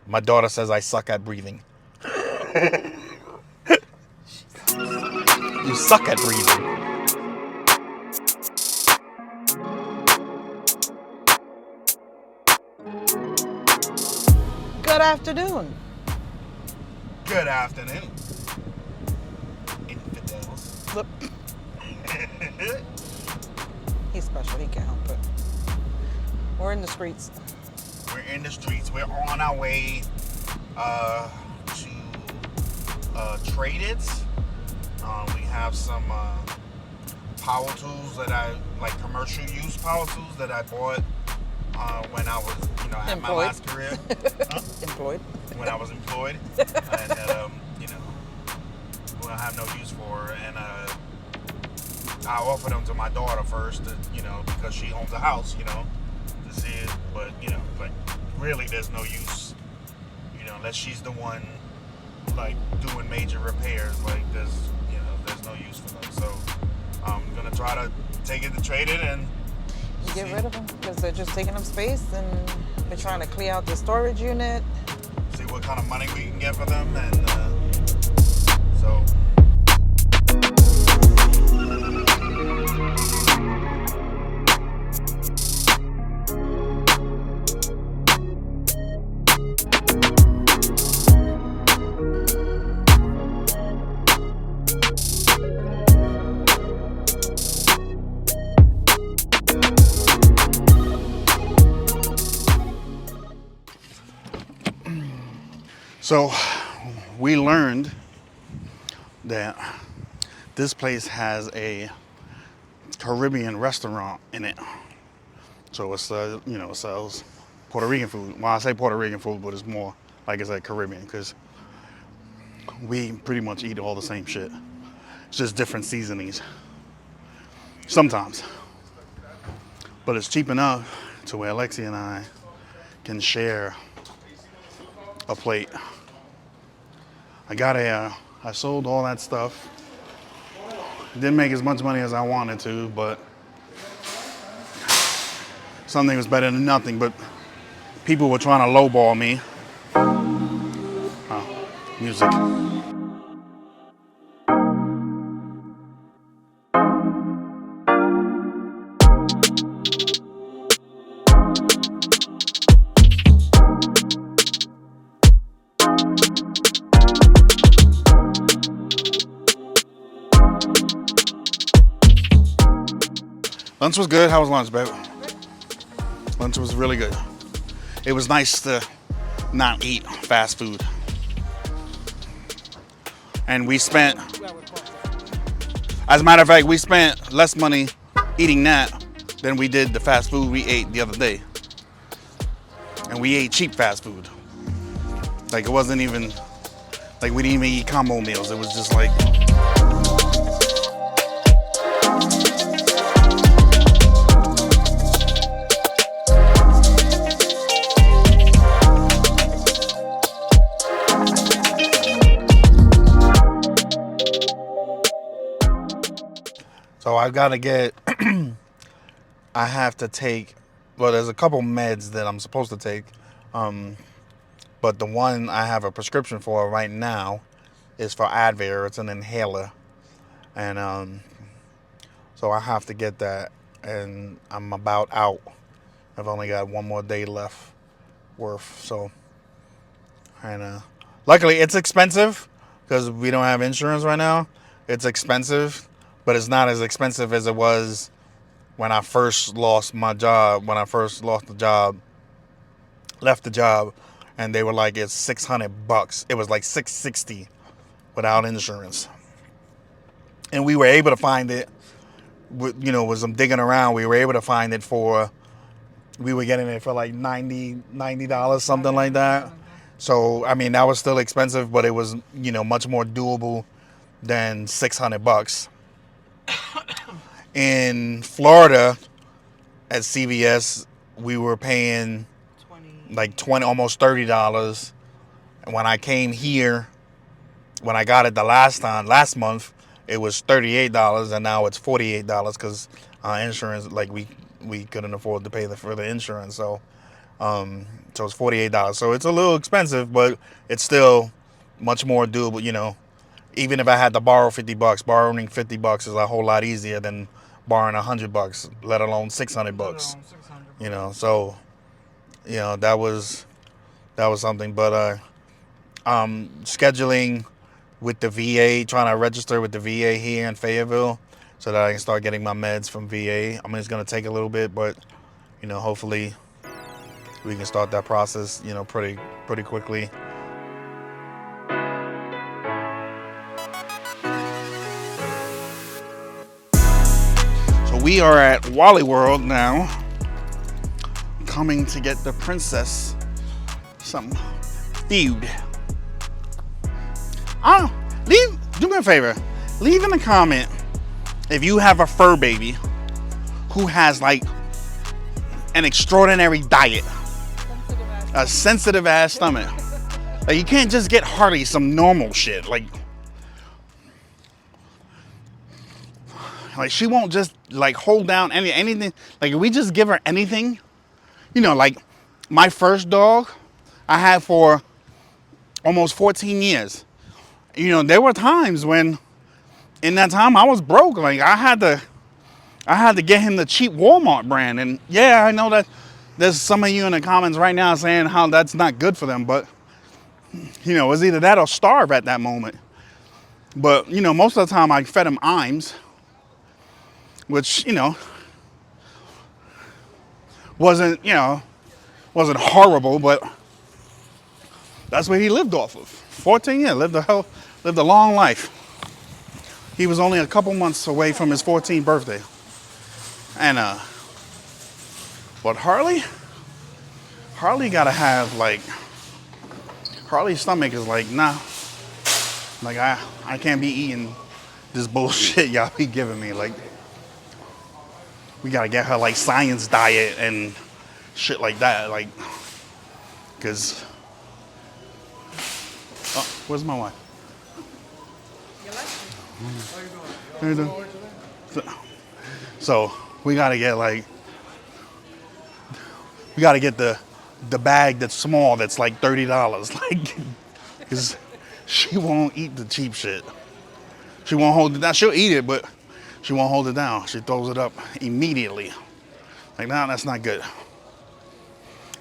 My daughter says I suck at breathing. You suck at breathing. Good afternoon. Good afternoon, infidels. Look, he's special. He can't help it. We're in the streets. We're in the streets. We're on our way to Trade It. We have some power tools that I like, commercial use power tools that I bought when I was, at my last career. Huh? Employed. When I was employed, and that I have no use for, and I offered them to my daughter first, because she owns a house, to see it, but like really, there's no use, unless she's the one like doing major repairs, like there's no use for them. So I'm gonna try to take it to Trade It and Get rid of them because they're just taking up space and they're trying to clear out the storage unit. see what kind of money we can get for them, and so. So we learned that this place has a Caribbean restaurant in it. So it's it sells Puerto Rican food. Well, I say Puerto Rican food, but it's more like I said Caribbean, because we pretty much eat all the same shit. It's just different seasonings sometimes. But it's cheap enough to where Alexi and I can share a plate. I sold all that stuff. Didn't make as much money as I wanted to, but something was better than nothing. But people were trying to lowball me. Oh, music. Lunch was good. How was lunch, babe? Lunch was really good. It was nice to not eat fast food. And we spent, as a matter of fact, we spent less money eating that than we did the fast food we ate the other day. And we ate cheap fast food. Like, it wasn't even, like, we didn't even eat combo meals. It was just like, so I gotta get, I have to take, well, there's a couple meds that I'm supposed to take. But the one I have a prescription for right now is for Advair. It's an inhaler. And so I have to get that. And I'm about out. I've only got one more day left worth. So, and luckily it's expensive because we don't have insurance right now. It's expensive, but it's not as expensive as it was when I first lost my job. When I first lost the job, left the job, and they were like, it's $600. It was like $660 without insurance. And we were able to find it, with some digging around, we were able to find it we were getting it for like $90, something like that. So, I mean, that was still expensive, but it was, much more doable than $600. In Florida, at CVS, we were paying like almost $30. And when I came here, when I got it last month, it was $38, and now it's $48 because our insurance, like we couldn't afford to pay for the insurance. So So it's $48. So it's a little expensive, but it's still much more doable. You know, even if I had to borrow $50, borrowing $50 is a whole lot easier than borrowing $100, let alone $600. You know, so you know that was something. But scheduling with the VA, trying to register with the VA here in Fayetteville, so that I can start getting my meds from VA. I mean, it's gonna take a little bit, but you know, hopefully we can start that process, you know, pretty quickly. So we are at Wally World now, coming to get the princess some food. Do me a favor, leave in a comment if you have a fur baby who has like an extraordinary diet, a sensitive ass stomach. Like, you can't just get Harley some normal shit. Like she won't just like hold down anything. Like, if we just give her anything, you know, like my first dog I had for almost 14 years. You know, there were times when in that time I was broke. Like, I had to get him the cheap Walmart brand. And yeah, I know that there's some of you in the comments right now saying how that's not good for them, but you know, it was either that or starve at that moment. But you know, most of the time I fed him Imes, which, you know, wasn't horrible, but that's what he lived off of. 14 years, lived a long life. He was only a couple months away from his 14th birthday. And but Harley gotta have, like, Harley's stomach is like, nah, like I can't be eating this bullshit y'all be giving me. Like, we gotta get her like science diet and shit like that. Like, cause where's my wife? How you doing? So we gotta get the bag that's small, that's like $30. Like, cause she won't eat the cheap shit. She won't hold it down. She'll eat it, but she won't hold it down. She throws it up immediately. Like, nah, that's not good.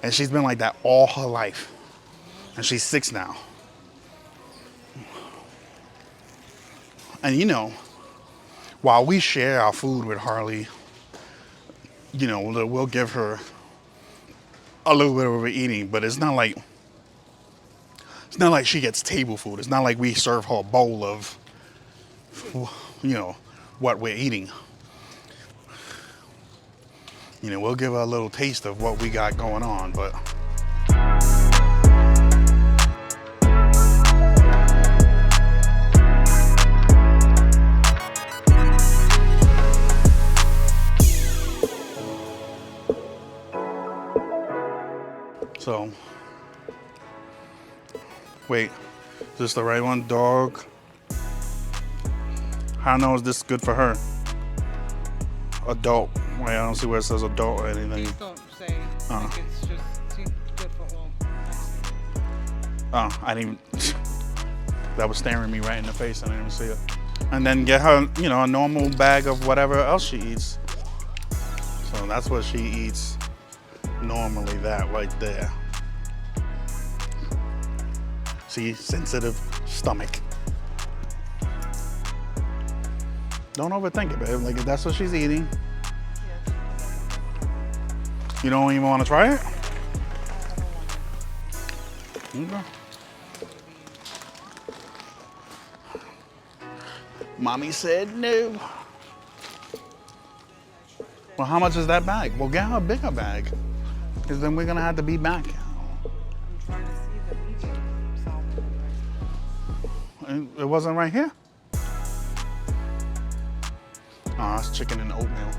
And she's been like that all her life. And she's 6 now. And you know, while we share our food with Harley, you know, we'll give her a little bit of what we're eating, but it's not like she gets table food. It's not like we serve her a bowl of, you know, what we're eating. You know, we'll give her a little taste of what we got going on, but so, wait, is this the right one? Dog. How know is this good for her? Adult. Wait, I don't see where it says adult or anything. Please don't say like it's just good for all. Oh, I didn't even. That was staring me right in the face. I didn't even see it. And then get her, you know, a normal bag of whatever else she eats. So that's what she eats normally, that right there. See, sensitive stomach. Don't overthink it, babe. Like, if that's what she's eating. You don't even want to try it? Okay. Mommy said no. Well, how much is that bag? Well, get her a bigger bag, because then we're gonna have to be back. I'm trying to see the medium salmon. It wasn't right here? Oh, it's chicken and oatmeal.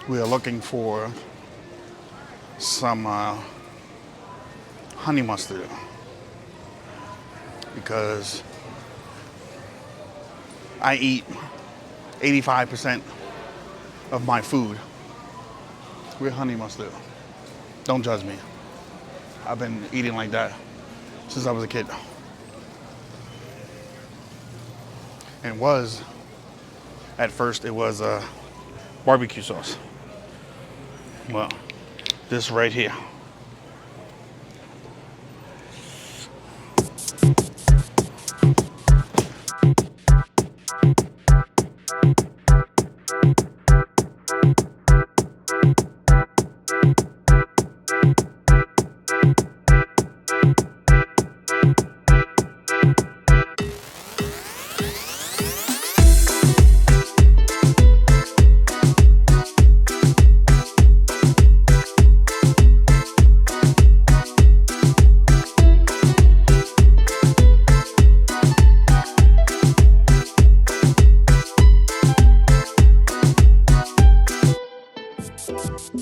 We are looking for some honey mustard because I eat 85% of my food with honey mustard. Don't judge me. I've been eating like that since I was a kid. And at first it was barbecue sauce. Well, this right here.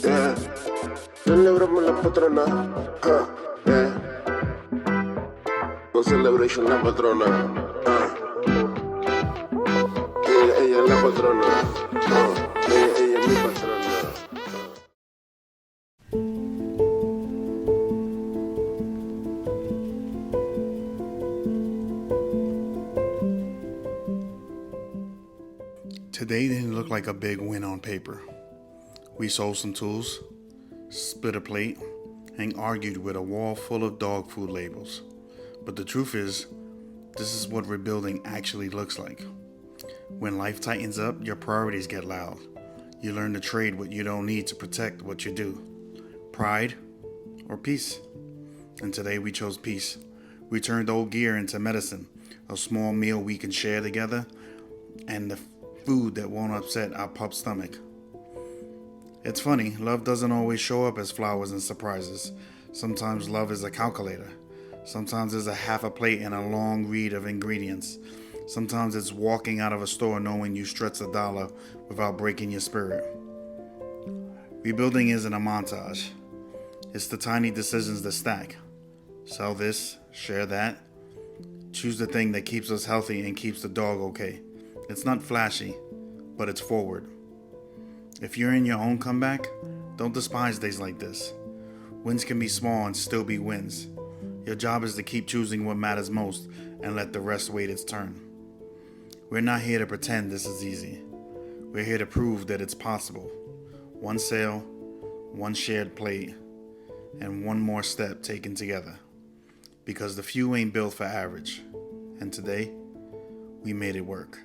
Yeah, celebramos la patrona. Yeah. No celebration la patrona. Ella es la patrona. Ella es mi patrona. Today didn't look like a big win on paper. We sold some tools, split a plate, and argued with a wall full of dog food labels. But the truth is, this is what rebuilding actually looks like. When life tightens up, your priorities get loud. You learn to trade what you don't need to protect what you do. Pride or peace. And today we chose peace. We turned old gear into medicine, a small meal we can share together, and the food that won't upset our pup's stomach. It's funny, love doesn't always show up as flowers and surprises. Sometimes love is a calculator. Sometimes it's a half a plate and a long read of ingredients. Sometimes it's walking out of a store knowing you stretched a dollar without breaking your spirit. Rebuilding isn't a montage. It's the tiny decisions that stack. Sell this, share that. Choose the thing that keeps us healthy and keeps the dog okay. It's not flashy, but it's forward. If you're in your own comeback, don't despise days like this. Wins can be small and still be wins. Your job is to keep choosing what matters most and let the rest wait its turn. We're not here to pretend this is easy. We're here to prove that it's possible. One sale, one shared plate, and one more step taken together. Because the few ain't built for average. And today, we made it work.